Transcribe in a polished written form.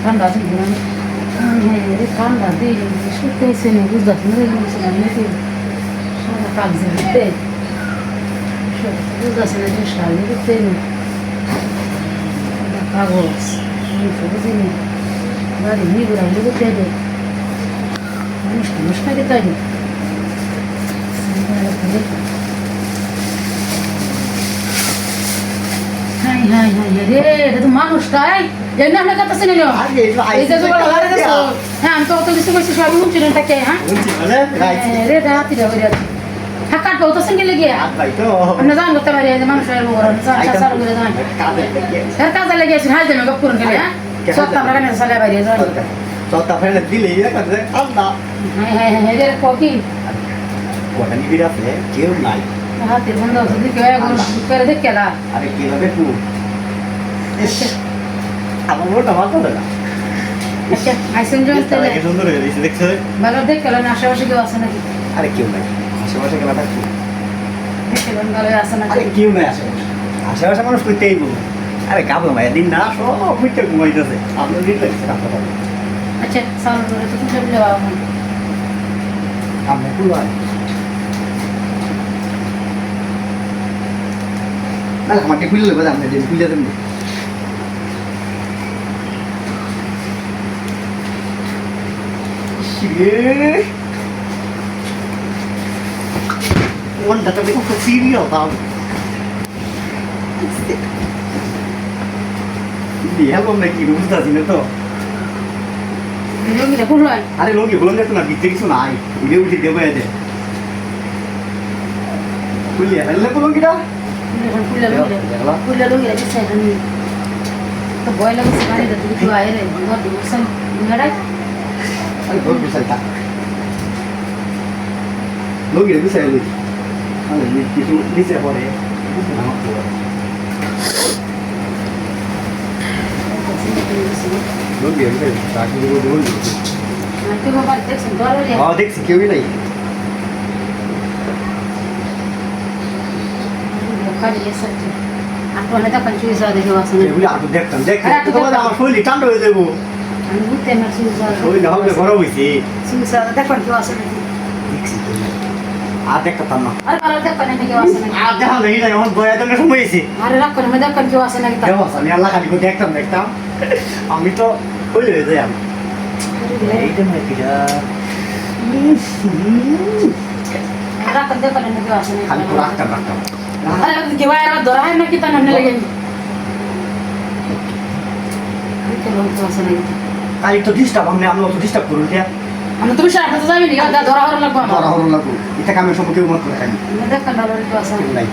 ঠান্ডা আছে না ঠান্ডা দিয়ে শুকাইছে না বুঝতে পারছি না সারা কাগজে দিতে বুঝতে না যে শাড়ি দিতে কাগজ বুঝিনি বাড়ি নিয়ে ঘুরাইলে দিতে হবে অনুষ্ঠান দিতে হবে হাই হাই হাই রে এটা তো মানুষটাই এই না আমরা কথা শুনে নিও এই যে জোড়া লাগা দেছো হ্যাঁ আমি তো অত কিছু কইছি সব শুনছিলেন তাকে হ্যাঁ রে রাতি রে ওরে হ্যাঁ কাটবো তো সঙ্গে লেগে আমরা জান করতে পারি যে মানুষের বড় জান সারা করে জান কাজে লেগে আছে হাই দেবে গপ করুন গেলে হ্যাঁ সব আমরা কেন সালে বাইরে যাই Sota fare দিলে ইয়া কাছে আল্লাহ হাই হাই হাই রে কোকি কোটা নি বিরা ফে কেউ নাই হাতে বন্ধ যদি কেউ করে দেখলা আরে কি হবে তুই আমার ওটা ভালো না আচ্ছা আইসেন জন্য তেলে কি সুন্দর হয়ে গেছে দেখছো ভালো দেখলা না আশেপাশে কেউ আছে নাকি আরে কেউ নাই আশেপাশে গেলা থাকতো দেখলেন ভালো আছে নাকি আরে কেউ নাই আশেপাশে মানুষ কইতেই বল আরে গাবো ভাই দিন না সব বুঝতে ঘুমাইতেছে আমরা দিন লাগছে কাজ করতে আচ্ছা সামনে ধরে তো কিছু বলে বাবা আমরা কুলাই না আমাকে খুলে দেবো আমরা দিন খুলে দেব শিরে ওনটা তো খুব সিরিয়াস দাও dia kok naik itu sudah sini tuh video কি দেখুন লয় আরে লোকে বলুন দেখো না ভিতরে কিছু নাই ভিডিও উঠে দেবো এতে খুলিয়া ফেললে বলুন কিটা এখন কুলা লই আছে সাইডে নি তো বয় লাগছে পানি দে তুই আয় রে ঘর দিছন মেড়াই আরে ঘর বিশাল তা লোকে বিশাল লই আরে কিছু দিছে পরে লোকে বিশাল তাকে বলুন তো বাবা দেখছেন ঘর রে হ্যাঁ দেখছি কেউই নাই খালি এসে আপনারা তো কনফিউজ হয়ে দেখে আসেন এগুলি আর দেখতাম দেখতে তো আমার শরীর ঠান্ডা হয়ে যাবো আমি বুঝতে না সুজা শরীর না হবে গরম হইছে সুজা দেখুন কি আসেন দেখছি তো আর দেখতাম না আরে ভালো দেখুন নাকি আসেন আর দেখা নেই না এখন বয়া তো সময় হইছে আরে রাখুন আমি দেখুন কি আসেন নাকি দেবো আমি আল্লাহ খালি করে দেখতাম আমি তো কইলে হয়ে যাই আমি এইটা মানে কিরা রাখুন দেখুন নাকি আসেন খালি তো রাখতাম আরে কি ভাই আর ধরা হয় নাকি তা নামনে লাগে কি লোক তো আসেন নাকি কালি তো ডিস্টার্ব আমি তো ডিস্টার্ব করুন দিয়া আমি তুমি সাথে যাবি নি ধরা হলো লাগবে ধরা হলো লাগবো এটা কামের সম্পর্কে মত করে খালি দেখুন ভালো কি আসেন নাই